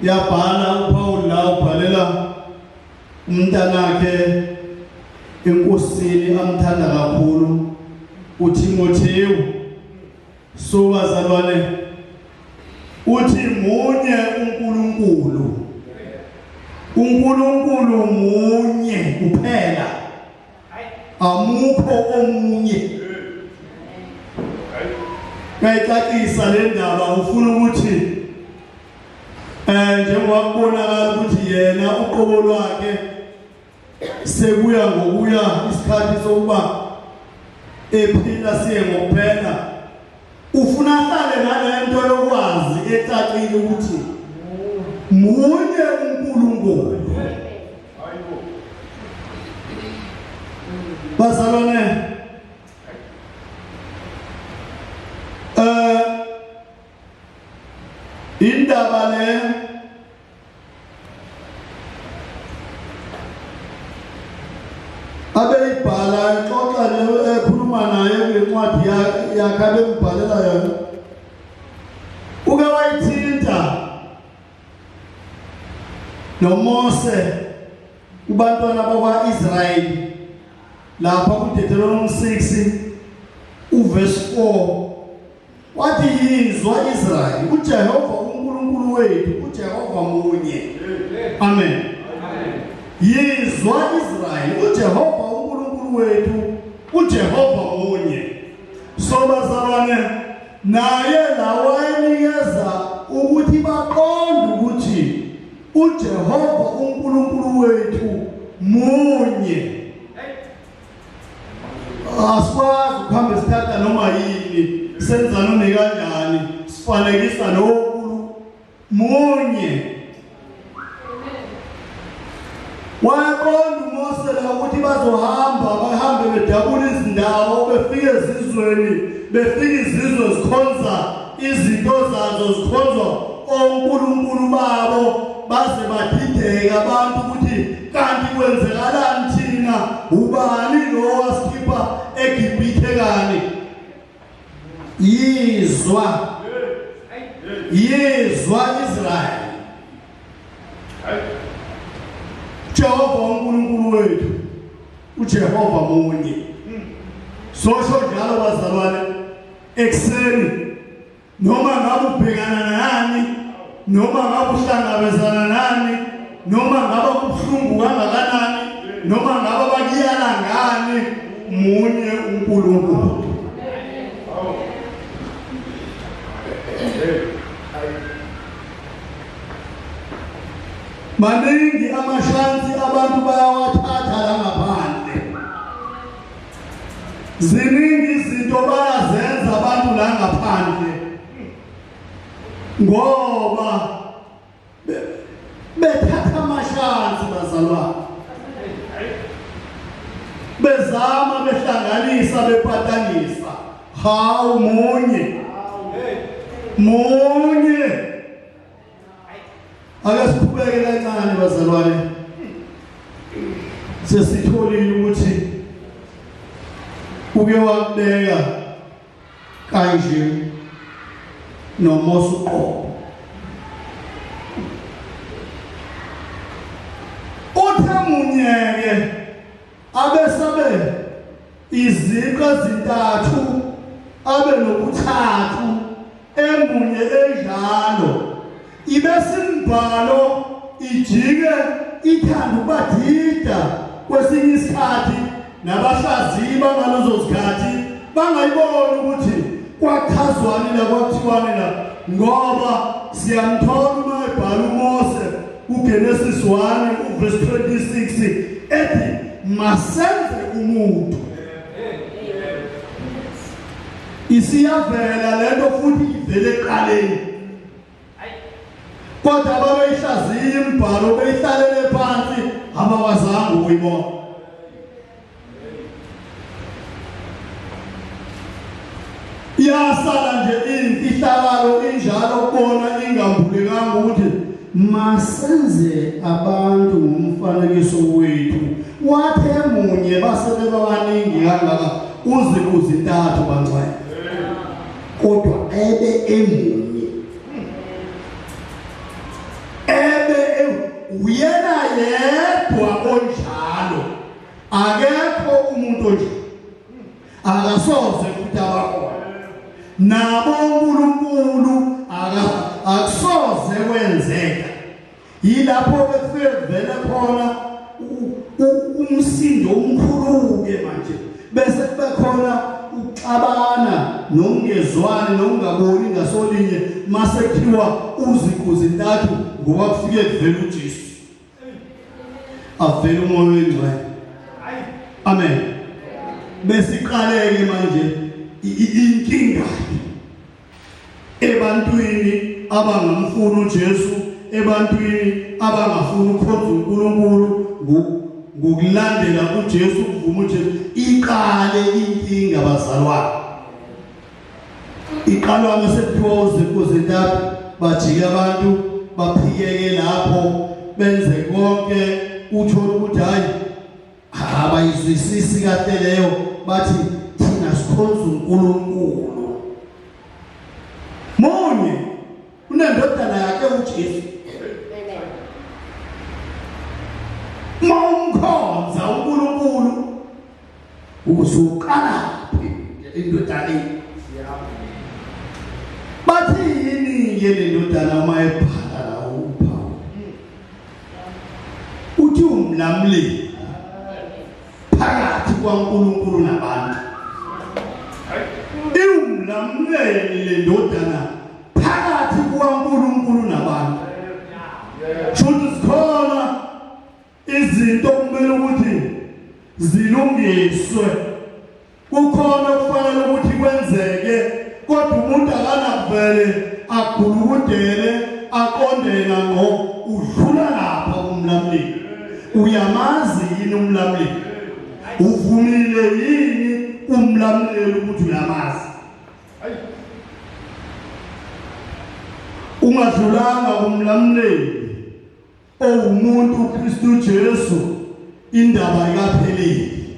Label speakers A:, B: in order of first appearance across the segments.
A: Yabhala uPaul la ubhalela umntanakhe enkosini amthanda kakhulu uTimotheyu. So bazalwane uthi munye uNkulunkulu munye kuphela, amukho omunye. Ngayixakisa le ndaba ufuna ukuthi njengoba kubonakala ukuthi yena uqobo lwakhe sekuya ngokuya isikhathi sokuba ephila siye ngokuphela, ufuna ahlale ngale nto yokwazi ecacile ukuthi munye uNkulunkulu. Bazalwane indaba le abeyibhala xoxa nje ekhuluma naye kule ncwadi yakhe abembhalela yona, uke wayithinta noMose kubantwana bakwa-Israyeli lapha kuDuteronomy 6 uverse 4 wathi yizwa Israyeli uJehova uNkulunkulu wethu uJehova munye. Amen. Yizwa Israyeli uJehova uNkulunkulu wethu uJehova munye. So bazalwane naye lawo wayenikeza ukuthi baqonde ukuthi uJehova uNkulunkulu wethu munye. Asikwazi ukuhamba sithatha noma yini senza noma kanjani sifanekisa lonkulu munye. Waqonda uMose la ukuthi bahambe bedabula izindawo befike ezizweni, befike izizwe zikhonza izinto zazo, zikhonza onkulunkulu babo, baze badideka abantu ukuthi kanti kwenzekalani thina, ubani lo wasikhipha eGibhithe kani. Yizwa Israyeli Jehova uNkulunkulu wethu uJehova munye. Sosho njalo bazalwane ekseni noma ngabe ubhekana nani, noma ngabe uhlangabezana nani, noma ngabe kubuhlungu kangakanani, noma ngabe bakuyala ngani, munye uNkulunkulu. Maningi amashansi abantu bayawathatha la ngaphandle, ziningi izinto bayazenza abantu la ngaphandle ngoba bethatha amashansi bazalwane, bezama behlanganisa bepatanisa. Hawu munye ake siqhubeke kancane bazalwane, sesitholile ukuthi uke wakubeka kanje noMose uqobo. Uthe munye-ke abesabe iziqu ezintathu abe nokuthathu emunye enjalo, ibesimbhalo ijike ithanda ukubadida kwesinye isikhathi nabahlaziyi bangalezo zikhathi bangayiboni ukuthi kwachazwani la kwakuthiwani la, ngoba siyamthola uma ebhala uMose uGenesis 1 uverse 26 ethi masenze umuntu. Isiyavela lento futhi ivele eqaleni, kodwa ababeyihlaziya imbhalo beyihlalele phansi abawazange ukuyibona. Iyasala nje imfihlakalo injalo kubona ingambulekanga ukuthi masenze abantu ngomfanekiso wethu. Wathe munye basebe babaningi kangaka uze kuzintathu bangcwele, kodwa ebe emunye. uyena yedwa onjalo, akekho umuntu onjalo, akasoze futhi abakhona. Nabo uNkulunkulu akusoze kwenzeka. Yilapho befike vele khona umsindo omkhulu-ke manje, bese kube khona uxabana nokungezwani nokungaboni ngasolinye mase kuthiwa uziqu zintathu ngoba kufike kuvela uJesu, avela umoya oyingcwele. Amen. Bese iqaleke manje inkinga ebantwini abangamfuni uJesu, ebantwini abangafuni ukukhonza uNkulunkulu ngokulandela uJesu, ukuvuma uJesu. Iqale inkinga bazalwane, iqalwa ngesekuthiwa uziqu zintathu, bajike abantu baphikeke lapho benze konke, uthola ukuthi hayi abayizwisisi kahle leyo, bathi thina sikhonza uNkulunkulu munye unendodana yakhe uJesu. Mawumkhonza uNkulunkulu usuqala indodana. Bathi yini le ndodana uma ebhala uphawu uthi umlamli phakathi kwaNkulunkulu nabantu. Umlamleli le ndodana phakathi kwaNkulunkulu nabantu. Shothi sikhona izinto kumele ukuthi zilungiswe, kukhona okufanele ukuthi kwenzeke, kodwa umuntu akanavele agulukudele aqondena ngo udlula lapha kumlamleli. Uyamazi yini umlamleli? Uvumile yini umlamleli ukuthi uyamazi? Ungadlulanga kumlamleli owumuntu uKristu Jesu, indaba ayikapheleli.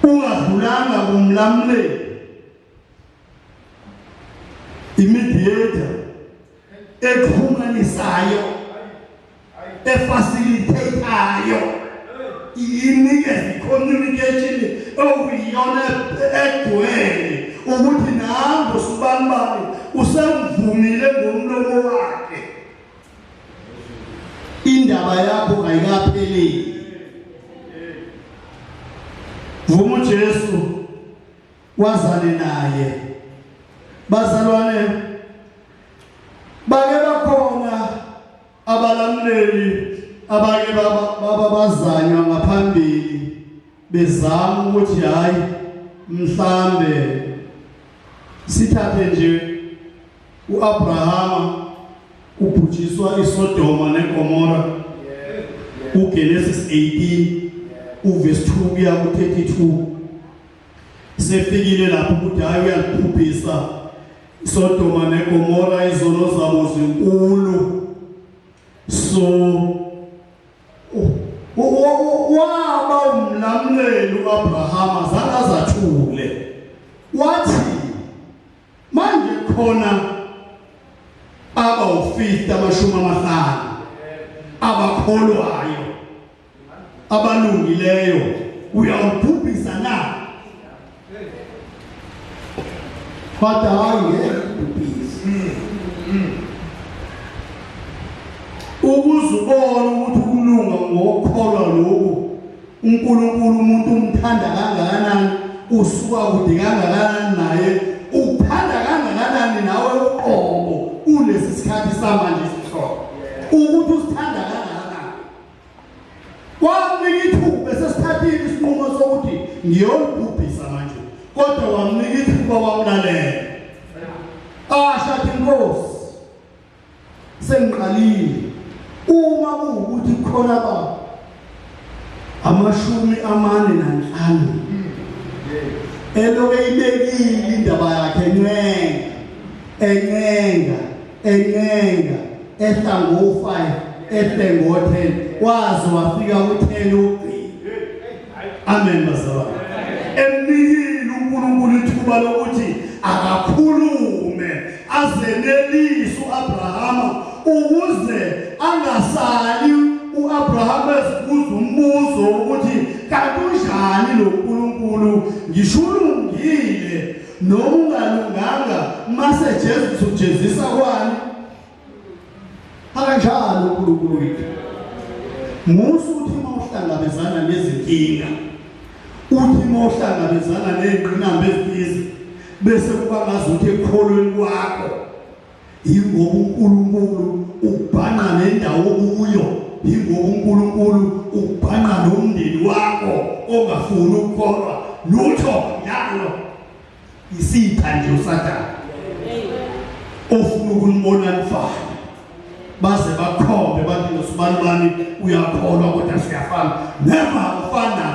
A: Ungadlulanga kumlamleli imediator exhumanisayo, efacilitateayo, inikeza communication okuyiyona egcwele ukuthi nango sibanibani usemvumile ngomlomo wakhe, indaba yakho ayikapheleli. Vuma uJesu wazane naye. Bazalwane, bake bakhona abalamleli abake bazanywa ngaphambili bezama ukuthi hayi mhlambe sithathe nje uAbrahama ubhujiswa iSodoma neGomora, uGenesis 18 uverse 2 kuya ku32. Sefikile lapho ukuthi hayi uyaliphuphisa iSodoma neGomora, izono zabo zinkulu. So waba umlamleli uAbrahama zangazathule, wathi manje khona aba u50 abakholwayo abalungileyo, uyawubhubhisa na? Kodwa hayi ngekubhubhisa. Ukuzubona ukuthi ukulunga ngokukholwa lokhu uNkulunkulu umuntu umthanda kangakanani, usuka kude kangakanani naye, uphanda kangakanani nawe uqobo kulesi sikhathi samanje sihlobo, ukuthi usithanda kangakanani. Wamnika ithuba sesithathile isinqumo sokuthi ngiyolibhubhisa manje, kodwa wamnika ithuba wamlalela. Ashathi Nkosi, sengiqalile uma kuwukuthi khona ba 45 eloke ibekile indaba yakhe encenga ehla ngo5 ehle ngo10 waze wafika ku10 ugcina. Amen bazalwane. Emnikile uNkulunkulu ithuba lokuthi akakhulume azenelise uAbrahama ukuze angasali uAbraham ezibuza umbuzo ukuthi kanti unjani lo uNkulunkulu ngishulungile noma ungalunganga mase Jesu ujezisa kwani akanjalo uNkulunkulu wethu musuthi mawuhlangabezana nezinkinga uthi mawuhlangabezana nezingqinamba ezithize bese kuba ngazuthi ekholweni kwakho ingoba uNkulunkulu ubhanga nendawo kuyo ingoba uNkulunkulu ubhanga nomndeni wakho ongafuni ukukholwa lutho yalo isitha nje uSathane ofuna ukunibona nifana baze bakhombe bathi nosibani uyakholwa kodwa siyafana never ufana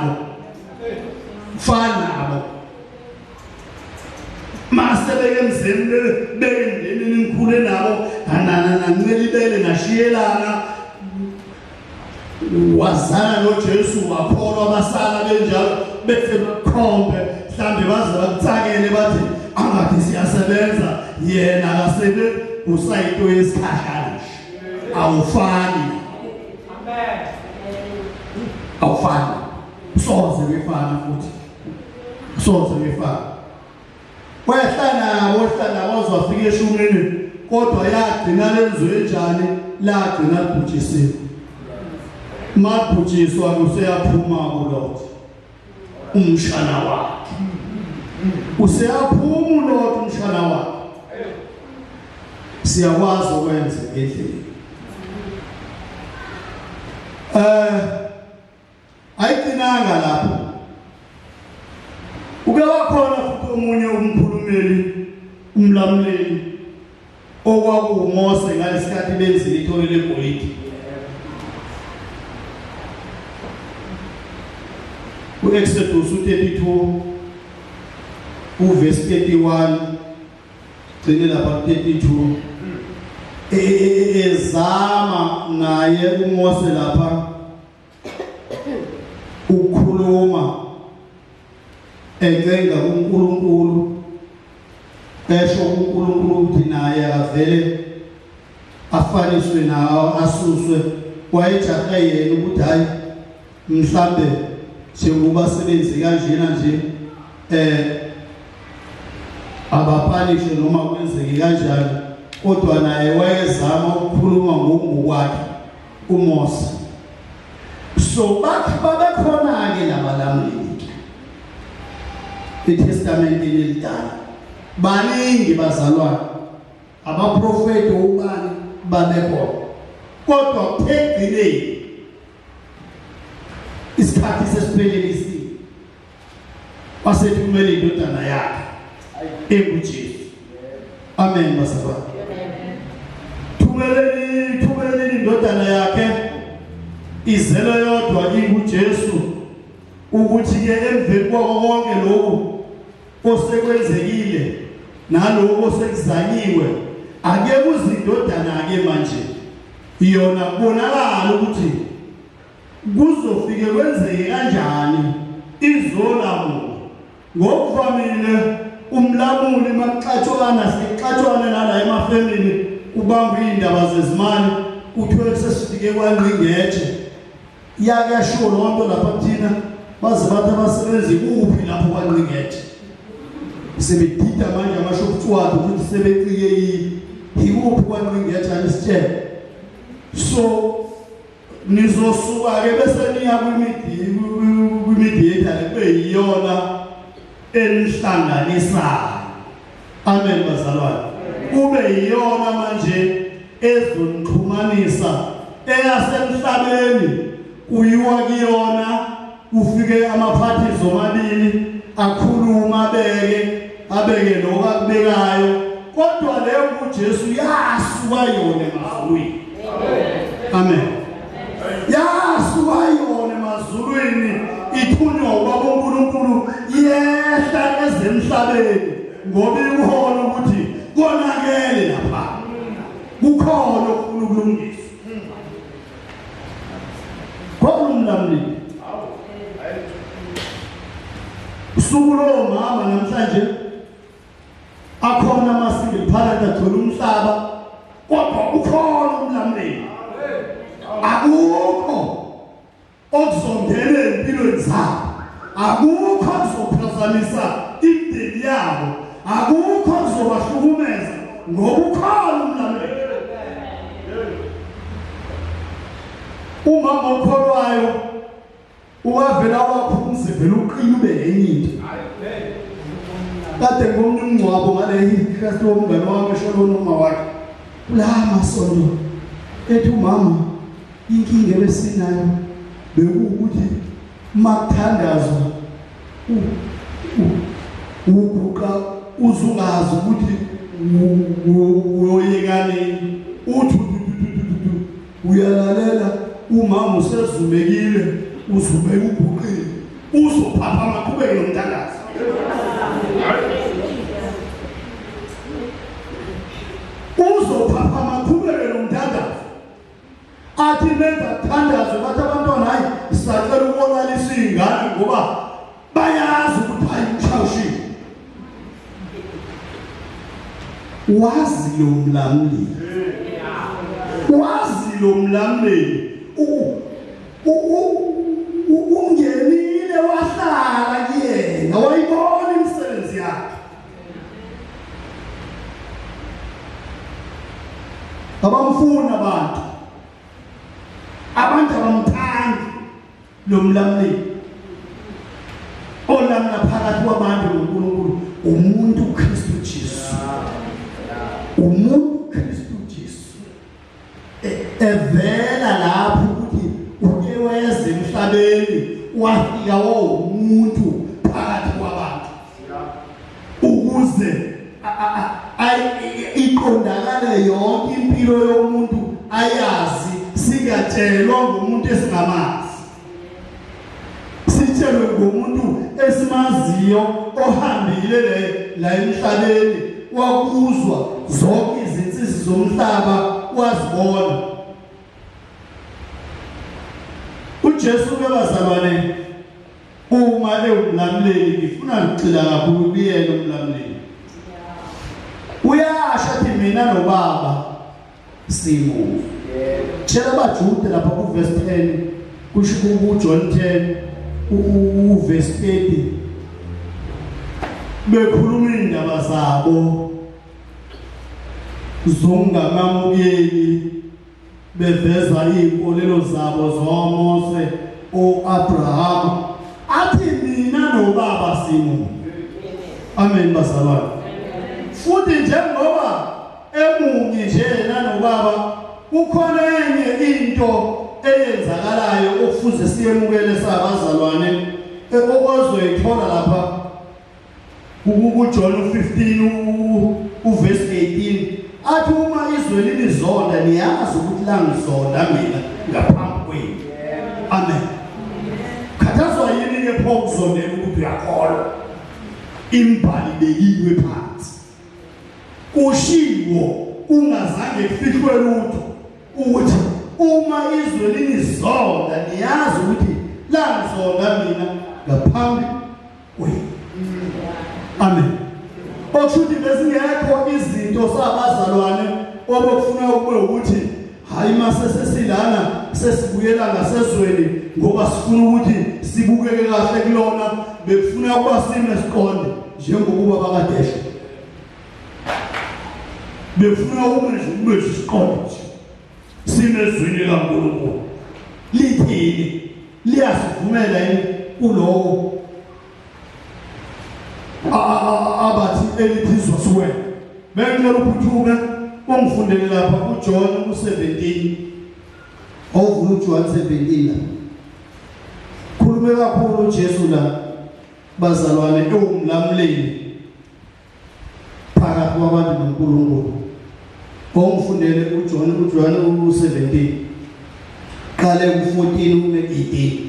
A: mase bekemzeni bekendeni nikhule nabo nancelibele ngashiyelana wazana noJesu wakholwa basala benjalo bethe bakhombe mhlambe baze bakuthakele bathi angathi siyasebenza yena akasebenzi usayito yesikhashana awufani awufani soze wefana futhi soze wefana wayehlala wazwafika eshumini kodwa yagcina lenziwe njani lagcina libhujisiwe mabhujiswa kuseyaphuma kulothi umshana wakhe useyaphuma ulothi umshana wakhe siyakwazi ukwenza endlini ayithinanga lapho uke wakhona futhi omunye umkhulumeli umlamleli okwakuMose ngalesikhathi benzile ithole legolide ku-Exodus 32 uverse 31 gcine lapha 32 ezama naye uMose lapha ukukhuluma encenga kuNkulunkulu esho kuNkulunkulu ukuthi naye avele afaniswe nawo asuswe wayejaha yena ukuthi hayi mhlambe njengoba sebenze kanjena nje abapanishe noma kwenzeke kanjani kodwa naye wayezama ukukhuluma ngokwakhe uMose so babekhona ke labalamuli eTestament elidala baningi bazalwana abaprofeti ubani babekhona kodwa kuphekile isikhathi sesiphelelisi wasethi kumele indodana yakhe enguJesu amen bazalwana thumeleni indodana yakhe izelo yodwa inguJesu ukuthi ke emveni kwako konke lokhu osekwenzekile naloko osekuzanyiwe ake kuzindodana ke manje iyona kubonakala ukuthi kuzofike kwenzeke kanjani izolamu ngokuvamile umlamuli maxatshwana sixatshwana nala emafamily ubamba indaba zezimali uthiwe sesifike kwangqingeje yakasho lonto lapha kuthina baze bathi abasebenzi kuphi lapho kwangqingeje sebedida manje amashoptswadi ukuthi sebecike yikuphi kwangqingeje anisitshela so nizosuka ke bese niya kwimediator ekuyiyona elihlanganisayo amen bazalwane kube yiyona manje ezonixhumanisa eyasemhlabeni uyiwa kuyona ufike amaphathizo amabili akhuluma abeke lokho akubekayo kodwa leyo kuJesu yasuka yona emazulwini amen yasuka yona emazulwini ithunywa kwaNkulunkulu yehla ezemhlabeni ngoba ikhona ukuthi konakele lapha kukhona ukufuna ukulungisa kolumlamli usukulo mama namhlanje akhona amasingle phakathi agcwele umhlaba kodwa ukhona umlamleli. Akukho okuzongena empilweni zabo, akukho okuzophazamisa impilo yabo, akukho okuzobahlukumeza ngoba ukhona umlamleli. Umama okholwayo uwavela waphumze vele uqina ube enye into. Kade ngomnye umngcwabo ngale ikhasi womngane wami esholo noma wakhe la masonto ethi umama inkinga ebesinayo bekuwukuthi makuthandazwa uguqa uzungazi ukuthi uyoyekaneni uthi uyalalela umama usezumekile uzumeke uguqile uzophapha maqhubeke nomthandazo. Uzophapha maqhubeke nomthandazo. Athi benza kuthandazo bathi abantwana hayi sisacela ukubolalisa izingane ngoba bayazi ukuthi hayi ushawushile. Wazi lo mlamleli. Wazi lo mlamleli. Ungenile wahlala kuyena wayibona imisebenzi yakhe. Abamfuna abantu abamthandi lo mlamleli olamla phakathi kwabantu noNkulunkulu umuntu uKristu Jesu. Umuntu uKristu Jesu evela lapho ukuthi uke weze emhlabeni wafika umuntu phakathi kwabantu ukuze iqondakale yonke impilo yomuntu ayazi singatshelwa ngumuntu esingamazi, sitshelwe ngumuntu esimaziyo ohambile la emhlabeni wakuzwa zonke izinsizi zomhlaba wazibona. uJesu bezalwane uma ewumlamleli ngifuna ngicila kakhulu kuyena umlamleli. Uyasho athi mina noBaba simu. Tshela abaJuda lapha ku verse 10 kusho ku John 10 u verse 30 bekhuluma indaba zabo zongamamukeli beveza inkolelo zabo zoMose oAbraham athi mina noBaba simu. Amen bazalwane. Futhi njengoba emunye nje noBaba kukhona enye into eyenzakalayo okufuze siyemukele sabazalwane okozoyithola lapha ku John 15 uverse 18 athi uma izwe lilizonda niyazi ukuthi la ngizonda mina ngaphambi kwenu. Amen. Khathazwa yini ke pho ukuzondela ukuthi uyakholwa imbali bekiwe phansi kushiwo ungazange kufihlwe lutho ukuthi uma izwe lilizonda niyazi ukuthi la ngizonda mina ngaphambi kwenu. Amen. Okushuthi bezingekho izinto sabazalwane obokufuna ukube ukuthi hayi mase sesilana sesibuyela ngasezweni ngoba sifuna ukuthi sibukeke kahle kulona bekufuna ukuba sime siqonde njengokuba bakadesha befuna ukube siqonde sime ezweni likaNkulunkulu lithini liyasivumela yini kulowo abathi elithizwa siwena. Bengicela uphuthume ungifundele lapha kuJohn 17 ovula uJohn 17 khulume kakhulu uJesu la bazalwane ewumlamleli phakathi kwabantu noNkulunkulu. Ongifundele uJohn 17 qale ku14 ume 18